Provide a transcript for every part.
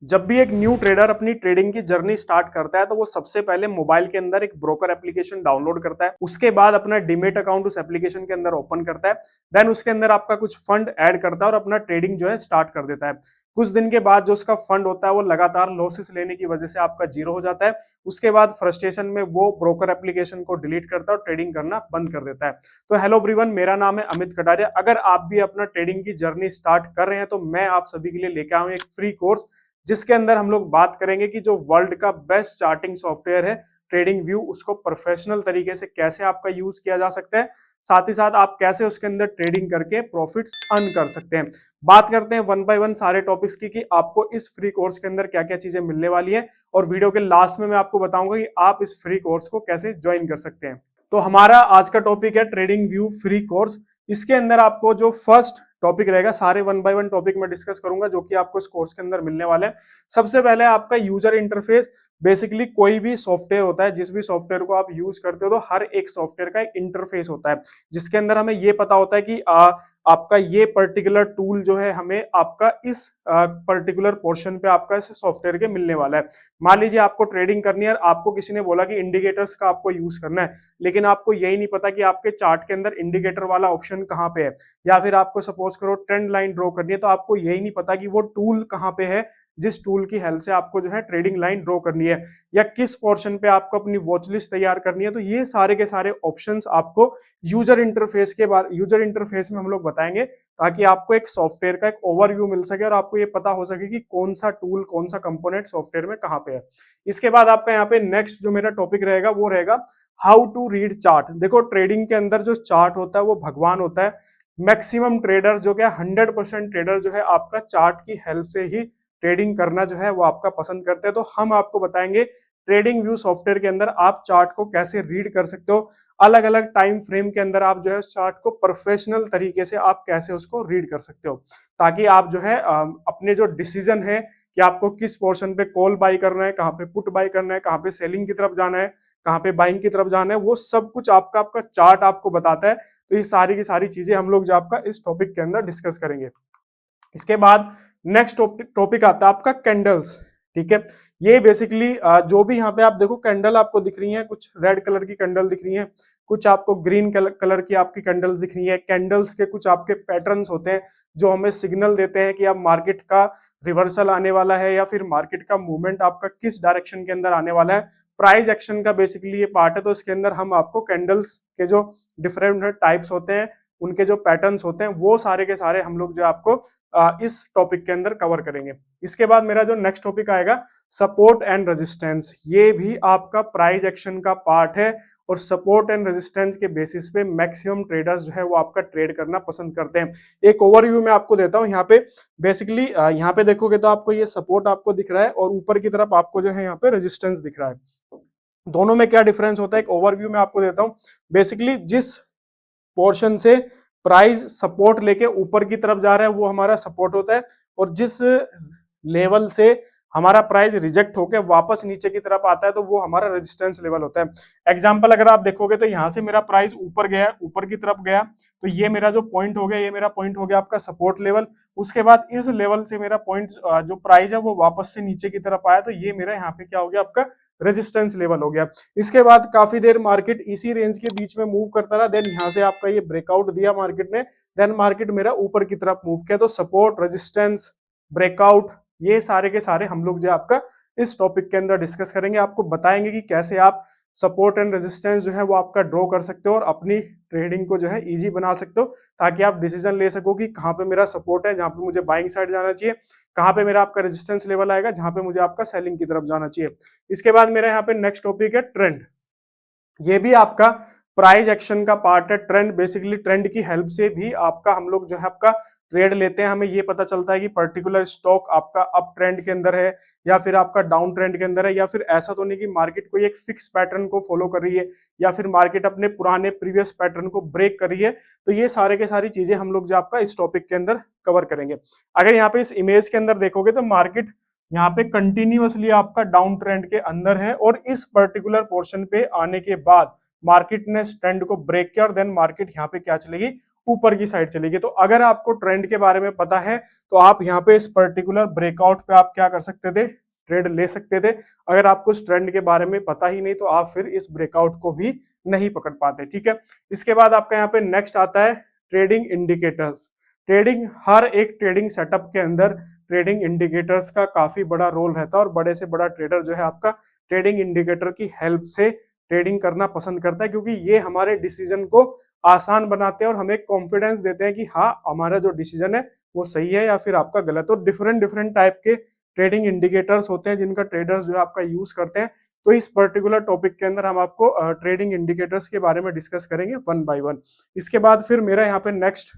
जब भी एक न्यू ट्रेडर अपनी ट्रेडिंग की जर्नी स्टार्ट करता है तो वो सबसे पहले मोबाइल के अंदर एक ब्रोकर एप्लीकेशन डाउनलोड करता है। उसके बाद अपना डीमेट अकाउंट उस एप्लीकेशन के अंदर ओपन करता है। देन उसके अंदर आपका कुछ फंड ऐड करता है और अपना ट्रेडिंग जो है स्टार्ट कर देता है। कुछ दिन के बाद जो उसका फंड होता है वो लगातार लॉसेस लेने की वजह से आपका जीरो हो जाता है। उसके बाद फ्रस्ट्रेशन में वो ब्रोकर एप्लीकेशन को डिलीट करता है और ट्रेडिंग करना बंद कर देता है। तो हेलो एवरीवन, मेरा नाम है अमित कटारिया। अगर आप भी अपना ट्रेडिंग की जर्नी स्टार्ट कर रहे हैं तो मैं आप सभी के लिए लेकर आया हूं एक फ्री कोर्स, जिसके अंदर हम लोग बात करेंगे कि जो वर्ल्ड का बेस्ट चार्टिंग सॉफ्टवेयर है ट्रेडिंग व्यू, उसको प्रोफेशनल तरीके से कैसे आपका यूज किया जा सकता है, साथ ही साथ आप कैसे उसके अंदर ट्रेडिंग करके प्रॉफिट्स अर्न कर सकते हैं। बात करते हैं वन बाय वन सारे टॉपिक्स की कि आपको इस फ्री कोर्स के अंदर क्या क्या चीजें मिलने वाली है, और वीडियो के लास्ट में मैं आपको बताऊंगा कि आप इस फ्री कोर्स को कैसे ज्वाइन कर सकते हैं। तो हमारा आज का टॉपिक है ट्रेडिंग व्यू फ्री कोर्स। इसके अंदर आपको जो फर्स्ट टॉपिक रहेगा, सारे वन बाय वन टॉपिक में डिस्कस करूंगा जो कि आपको इस कोर्स के अंदर मिलने वाले हैं। सबसे पहले आपका यूजर इंटरफेस। बेसिकली कोई भी सॉफ्टवेयर होता है, जिस भी सॉफ्टवेयर को आप यूज करते हो तो हर एक सॉफ्टवेयर का एक इंटरफेस होता है, जिसके अंदर हमें ये पता होता है कि आपका ये पर्टिकुलर टूल जो है हमें आपका इस पर्टिकुलर पोर्शन पे आपका इस सॉफ्टवेयर के मिलने वाला है। मान लीजिए आपको ट्रेडिंग करनी है और आपको किसी ने बोला कि इंडिकेटर्स का आपको यूज करना है, लेकिन आपको यही नहीं पता कि आपके चार्ट के अंदर इंडिकेटर वाला ऑप्शन कहाँ पे है, या फिर आपको सपोज करो ट्रेंड लाइन ड्रॉ करनी है तो आपको यही नहीं पता कि वो टूल कहाँ पे है जिस टूल की हेल्प से आपको जो है ट्रेडिंग लाइन ड्रॉ करनी है, या किस पोर्शन पे आपको अपनी वॉच लिस्ट तैयार करनी है। तो ये सारे के सारे ऑप्शंस आपको यूजर इंटरफेस में हम लोग बताएंगे, ताकि आपको एक सॉफ्टवेयर का एक ओवरव्यू मिल सके और आपको ये पता हो सके कि कौन सा टूल कौन सा कंपोनेंट सॉफ्टवेयर में कहाँ पे है। इसके बाद आपका यहाँ पे नेक्स्ट जो मेरा टॉपिक रहेगा वो रहेगा हाउ टू रीड चार्ट। देखो, ट्रेडिंग के अंदर जो चार्ट होता है वो भगवान होता है। मैक्सिमम ट्रेडर जो क्या 100% ट्रेडर जो है आपका चार्ट की हेल्प से ही ट्रेडिंग करना जो है वो आपका पसंद करते हैं। तो हम आपको बताएंगे ट्रेडिंग व्यू सॉफ्टवेयर के अंदर आप चार्ट को कैसे रीड कर सकते हो, अलग अलग टाइम फ्रेम के अंदर आप जो है चार्ट को प्रोफेशनल तरीके से आप कैसे उसको रीड कर सकते हो, ताकि आप जो है अपने जो डिसीजन है कि आपको किस पोर्शन पे कॉल बाई करना है, कहाँ पे पुट बाई करना है, कहाँ पे सेलिंग की तरफ जाना है, कहाँ पे बाइंग की तरफ जाना है, वो सब कुछ आपका आपका चार्ट आपको बताता है। तो ये सारी की सारी चीजें हम लोग जो आपका इस टॉपिक के अंदर डिस्कस करेंगे। इसके बाद नेक्स्ट टॉपिक आता है आपका कैंडल्स। ठीक है, ये बेसिकली जो भी यहाँ पे आप देखो कैंडल आपको दिख रही है, कुछ रेड कलर की कैंडल दिख रही है, कुछ आपको ग्रीन कलर की आपकी कैंडल्स दिख रही है। कैंडल्स के कुछ आपके पैटर्न्स होते हैं जो हमें सिग्नल देते हैं कि अब मार्केट का रिवर्सल आने वाला है, या फिर मार्केट का मूवमेंट आपका किस डायरेक्शन के अंदर आने वाला है। प्राइस एक्शन का बेसिकली ये पार्ट है। तो इसके अंदर हम आपको कैंडल्स के जो डिफरेंट टाइप्स होते हैं, उनके जो पैटर्न्स होते हैं, वो सारे के सारे हम लोग जो आपको इस टॉपिक के अंदर कवर करेंगे। इसके बाद मेरा जो नेक्स्ट टॉपिक आएगा सपोर्ट एंड रेजिस्टेंस। ये भी आपका प्राइस एक्शन का पार्ट है, और सपोर्ट एंड रेजिस्टेंस के बेसिस पे मैक्सिमम ट्रेडर्स जो है वो आपका ट्रेड करना पसंद करते हैं। एक ओवरव्यू में आपको देता हूं। यहाँ पे बेसिकली यहाँ पे देखोगे तो आपको ये सपोर्ट आपको दिख रहा है, और ऊपर की तरफ आपको जो है यहाँ पे रेजिस्टेंस दिख रहा है। दोनों में क्या डिफरेंस होता है एक ओवरव्यू में आपको देता हूं। बेसिकली जिस पोर्शन से प्राइस सपोर्ट लेके ऊपर की तरफ जा रहा है वो हमारा सपोर्ट होता है, और जिस लेवल से हमारा प्राइस रिजेक्ट होकर वापस नीचे की तरफ आता है तो वो हमारा रेजिस्टेंस लेवल होता है। एग्जांपल अगर आप देखोगे तो यहाँ से मेरा प्राइस ऊपर गया, ऊपर की तरफ गया, तो ये मेरा जो पॉइंट हो गया, ये मेरा पॉइंट हो गया आपका सपोर्ट लेवल। उसके बाद इस लेवल से मेरा पॉइंट जो प्राइस है वो वापस से नीचे की तरफ आया, तो ये मेरा यहाँ पे क्या हो गया आपका रेजिस्टेंस लेवल हो गया। इसके बाद काफी देर मार्केट इसी रेंज के बीच में मूव करता रहा, देन यहाँ से आपका ये ब्रेकआउट दिया मार्केट ने, देन मार्केट मेरा ऊपर की तरफ मूव किया। तो सपोर्ट, रेजिस्टेंस, ब्रेकआउट, ये सारे के सारे हम लोग जो आपका इस टॉपिक के अंदर डिस्कस करेंगे। आपको बताएंगे कि कैसे आप सपोर्ट एंड रेजिस्टेंस जो है वो आपका ड्रॉ कर सकते हो और अपनी ट्रेडिंग को जो है इजी बना सकते हो, ताकि आप डिसीजन ले सको कि कहाँ पे मेरा सपोर्ट है जहाँ पे मुझे बाइंग साइड जाना चाहिए, कहाँ पे मेरा आपका रेजिस्टेंस लेवल आएगा जहाँ पे मुझे आपका सेलिंग की तरफ जाना चाहिए। इसके बाद मेरा यहाँ पे नेक्स्ट टॉपिक है ट्रेंड। ये भी आपका प्राइस एक्शन का पार्ट है। ट्रेंड बेसिकली ट्रेंड की हेल्प से भी आपका हम लोग जो है आपका ट्रेड लेते हैं। हमें ये पता चलता है कि पर्टिकुलर स्टॉक आपका अप ट्रेंड के अंदर है या फिर आपका डाउन ट्रेंड के अंदर है, या फिर ऐसा तो नहीं कि मार्केट कोई एक फिक्स पैटर्न को फॉलो कर रही है, या फिर मार्केट अपने पुराने प्रीवियस पैटर्न को ब्रेक कर रही है। तो ये सारे के सारी चीजें हम लोग जो आपका इस टॉपिक के अंदर कवर करेंगे। अगर यहाँ पे इस इमेज के अंदर देखोगे तो मार्केट यहाँ पे कंटिन्यूअसली आपका डाउन ट्रेंड के अंदर है, और इस पर्टिकुलर पोर्शन पे आने के बाद मार्केट ने ट्रेंड को ब्रेक किया, और देन मार्केट यहाँ पे क्या चलेगी ऊपर की साइड चली गई। तो अगर आपको ट्रेंड के बारे में पता है तो आप यहाँ पे इस पर्टिकुलर ब्रेकआउट पे आप क्या कर सकते थे, ट्रेड ले सकते थे। अगर आपको इस ट्रेंड के बारे में पता ही नहीं तो आप फिर इस ब्रेकआउट को भी नहीं पकड़ पाते, ठीक है। इसके बाद आपका यहाँ पे नेक्स्ट आता है ट्रेडिंग इंडिकेटर्स। ट्रेडिंग, हर एक ट्रेडिंग सेटअप के अंदर ट्रेडिंग इंडिकेटर्स का काफी बड़ा रोल रहता है और बड़े से बड़ा ट्रेडर जो है आपका ट्रेडिंग इंडिकेटर की हेल्प से ट्रेडिंग करना पसंद करता है, क्योंकि ये हमारे डिसीजन को आसान बनाते हैं और हमें कॉन्फिडेंस देते हैं कि हाँ हमारा जो डिसीजन है वो सही है या फिर आपका गलत। तो डिफरेंट डिफरेंट टाइप के ट्रेडिंग इंडिकेटर्स होते हैं जिनका ट्रेडर्स जो है आपका यूज करते हैं। तो इस पर्टिकुलर टॉपिक के अंदर हम आपको ट्रेडिंग इंडिकेटर्स के बारे में डिस्कस करेंगे वन बाय वन। इसके बाद फिर मेरा यहाँ पे नेक्स्ट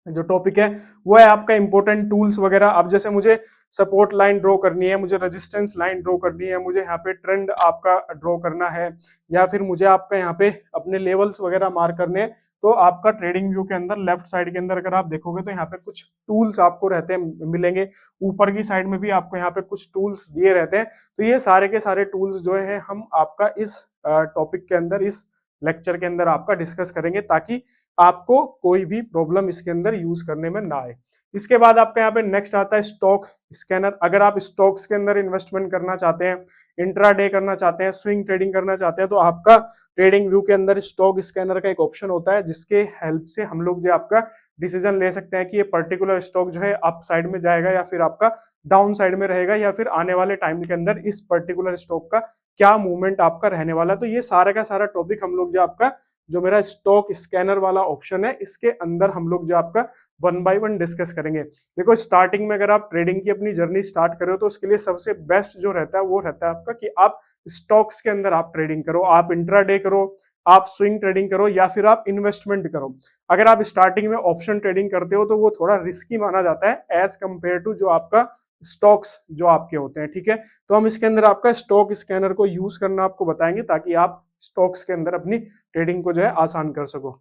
जो टॉपिक है वो है आपका इंपॉर्टेंट टूल्स वगैरह। अब जैसे मुझे सपोर्ट लाइन ड्रॉ करनी है, मुझे रेजिस्टेंस लाइन ड्रॉ करनी है, मुझे यहाँ पे ट्रेंड आपका ड्रॉ करना है, या फिर मुझे आपका यहाँ पे अपने लेवल्स वगैरह मार्क करने हैं, तो आपका ट्रेडिंग व्यू के अंदर लेफ्ट साइड के अंदर अगर आप देखोगे तो यहाँ पे कुछ टूल्स आपको रहते हैं मिलेंगे। ऊपर की साइड में भी आपको यहाँ पे कुछ टूल्स दिए रहते हैं। तो ये सारे के सारे टूल्स जो है हम आपका इस टॉपिक के अंदर, इस लेक्चर के अंदर आपका डिस्कस करेंगे ताकि आपको कोई भी प्रॉब्लम इसके अंदर यूज करने में ना आए। इसके बाद आपका यहाँ पे नेक्स्ट आता है स्टॉक स्कैनर। अगर आप स्टॉक्स के अंदर इन्वेस्टमेंट करना चाहते हैं, इंट्राडे करना चाहते हैं, स्विंग ट्रेडिंग करना चाहते हैं, तो आपका ट्रेडिंग व्यू के अंदर स्टॉक स्कैनर का एक ऑप्शन होता है जिसके हेल्प से हम लोग जो आपका डिसीजन ले सकते हैं कि ये पर्टिकुलर स्टॉक जो है अप साइड में जाएगा या फिर आपका डाउन साइड में रहेगा, या फिर आने वाले टाइम के अंदर इस पर्टिकुलर स्टॉक का क्या मूवमेंट आपका रहने वाला है। तो ये सारा का सारा टॉपिक हम लोग जो आपका जो मेरा स्टॉक स्कैनर वाला ऑप्शन है इसके अंदर हम लोग जो आपका वन बाय वन डिस्कस करेंगे। देखो स्टार्टिंग में अगर आप ट्रेडिंग की अपनी जर्नी स्टार्ट करो तो उसके लिए सबसे बेस्ट जो रहता है वो रहता है आपका कि आप स्टॉक्स के अंदर आप ट्रेडिंग करो, आप इंट्राडे करो, आप स्विंग ट्रेडिंग करो, या फिर आप इन्वेस्टमेंट करो। अगर आप स्टार्टिंग में ऑप्शन ट्रेडिंग करते हो तो वो थोड़ा रिस्की माना जाता है एज कंपेयर टू जो आपका स्टॉक्स जो आपके होते हैं, ठीक है। तो हम इसके अंदर आपका स्टॉक स्कैनर को यूज करना आपको बताएंगे ताकि आप स्टॉक्स के अंदर अपनी ट्रेडिंग को जो है आसान कर सको।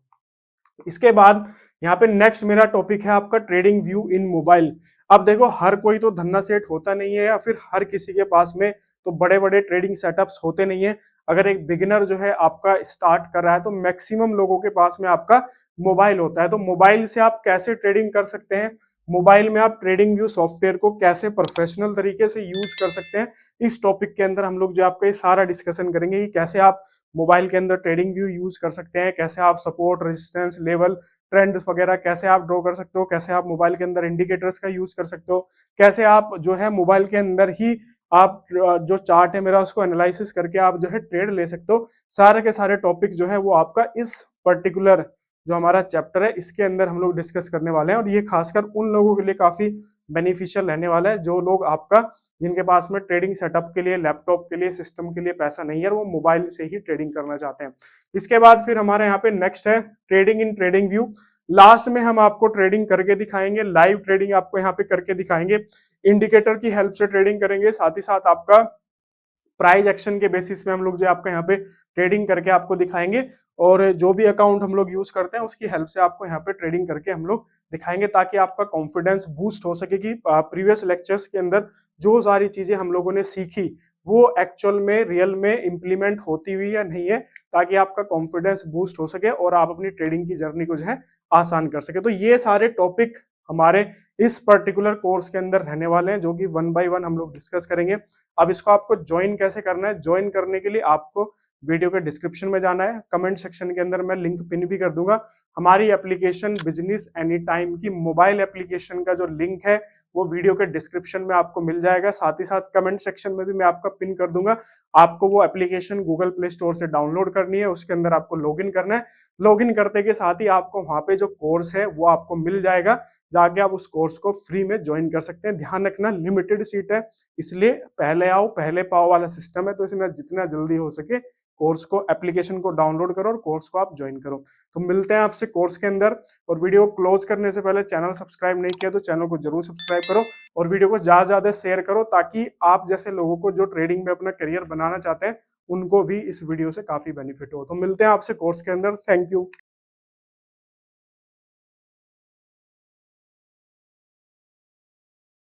इसके बाद यहाँ पे नेक्स्ट मेरा टॉपिक है आपका ट्रेडिंग व्यू इन मोबाइल। अब देखो हर कोई तो धन्ना सेठ होता नहीं है या फिर हर किसी के पास में तो बड़े बड़े ट्रेडिंग सेटअप्स होते नहीं है। अगर एक बिगिनर जो है आपका स्टार्ट कर रहा है तो मैक्सिमम लोगों के पास में आपका मोबाइल होता है। तो मोबाइल से आप कैसे ट्रेडिंग कर सकते हैं, मोबाइल में आप ट्रेडिंग व्यू सॉफ्टवेयर को कैसे प्रोफेशनल तरीके से यूज कर सकते हैं, इस टॉपिक के अंदर हम लोग जो आपका ये सारा डिस्कशन करेंगे कि कैसे आप मोबाइल के अंदर ट्रेडिंग व्यू यूज कर सकते हैं, कैसे आप सपोर्ट, रेजिस्टेंस, लेवल, ट्रेंड वगैरह कैसे आप ड्रॉ कर सकते हो, कैसे आप मोबाइल के अंदर इंडिकेटर्स का यूज कर सकते हो, कैसे आप जो है मोबाइल के अंदर ही आप जो चार्ट है मेरा उसको एनालिसिस करके आप जो है ट्रेड ले सकते हो। सारे के सारे टॉपिक जो है वो आपका इस पर्टिकुलर जो हमारा चैप्टर है इसके अंदर हम लोग डिस्कस करने वाले हैं, और ये खासकर उन लोगों के लिए काफी बेनिफिशियल रहने वाला है जो लोग आपका जिनके पास में ट्रेडिंग सेटअप के लिए, लैपटॉप के लिए, सिस्टम के लिए पैसा नहीं है और वो मोबाइल से ही ट्रेडिंग करना चाहते हैं। इसके बाद फिर हमारे यहाँ पे नेक्स्ट है trading in trading view. Last में हम आपको ट्रेडिंग करके दिखाएंगे, लाइव ट्रेडिंग आपको यहाँ पे करके दिखाएंगे, इंडिकेटर की हेल्प से ट्रेडिंग करेंगे, साथ ही साथ आपका प्राइस एक्शन के बेसिस पे हम लोग जो आपका यहाँ पे ट्रेडिंग करके आपको दिखाएंगे, और जो भी अकाउंट हम लोग यूज करते हैं उसकी हेल्प से आपको यहाँ पे ट्रेडिंग करके हम लोग दिखाएंगे ताकि आपका कॉन्फिडेंस बूस्ट हो सके कि प्रीवियस लेक्चर्स के अंदर जो सारी चीजें हम लोगों ने सीखी वो एक्चुअल में रियल में इंप्लीमेंट होती हुई या नहीं है, ताकि आपका कॉन्फिडेंस बूस्ट हो सके और आप अपनी ट्रेडिंग की जर्नी को जो है आसान कर सके। तो ये सारे टॉपिक हमारे इस पर्टिकुलर कोर्स के अंदर रहने वाले हैं जो कि वन बाय वन हम लोग डिस्कस करेंगे। अब इसको आपको ज्वाइन कैसे करना है, ज्वाइन करने के लिए आपको वीडियो के डिस्क्रिप्शन में जाना है, कमेंट सेक्शन के अंदर मैं लिंक पिन भी कर दूंगा। हमारी एप्लीकेशन बिजनेस एनी टाइम की मोबाइल एप्लीकेशन का जो लिंक है वो वीडियो के डिस्क्रिप्शन में आपको मिल जाएगा, साथ ही साथ कमेंट सेक्शन में भी मैं आपका पिन कर दूंगा। आपको वो एप्लीकेशन गूगल प्ले स्टोर से डाउनलोड करनी है, उसके अंदर आपको लॉगिन करना है। लॉगिन करते के साथ ही आपको वहां पे जो कोर्स है वो आपको मिल जाएगा, जाके आप उस कोर्स को फ्री में ज्वाइन कर सकते हैं। ध्यान रखना लिमिटेड सीट है, इसलिए पहले आओ पहले पाओ वाला सिस्टम है, तो इसमें जितना जल्दी हो सके कोर्स को, एप्लीकेशन को डाउनलोड करो और कोर्स को आप ज्वाइन करो। तो मिलते हैं आपसे कोर्स के अंदर। और वीडियो क्लोज करने से पहले चैनल सब्सक्राइब नहीं किया तो चैनल को जरूर सब्सक्राइब करो और वीडियो को ज्यादा ज्यादा शेयर करो ताकि आप जैसे लोगों को जो ट्रेडिंग में अपना करियर बनाना चाहते हैं उनको भी इस वीडियो से काफी बेनिफिट हो। तो मिलते हैं आपसे कोर्स के अंदर। Thank you.